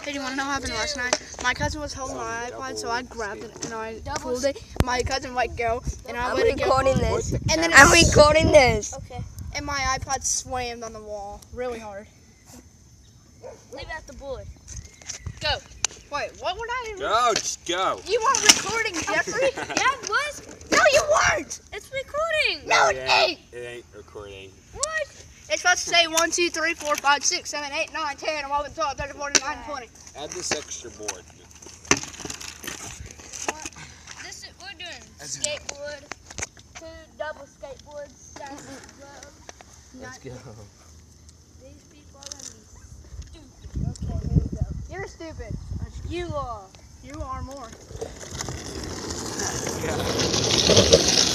Hey, do you want to know what happened last night? My cousin was holding my iPod, so I grabbed it and I pulled it. My cousin let go, and I let it go. I'm recording this. And then I'm recording this. Okay. And my iPod slammed on the wall really hard. Leave out the board. Go. Wait, what would I do? Go, just go. You weren't recording, Jeffrey? Yeah, it was. No, you weren't. It's recording. No, it ain't. It ain't recording. What? It's supposed to say 1, 2, 3, 4, 5, 6, 7, 8, 9, 10, 11, 12, 13, 14, 15, 20. Add this extra board. This is, we're doing skateboard. 2 double skateboards. Down the road. Let's go. These people are gonna be stupid. Okay, here we go. You're stupid. You are. You are more. Yeah.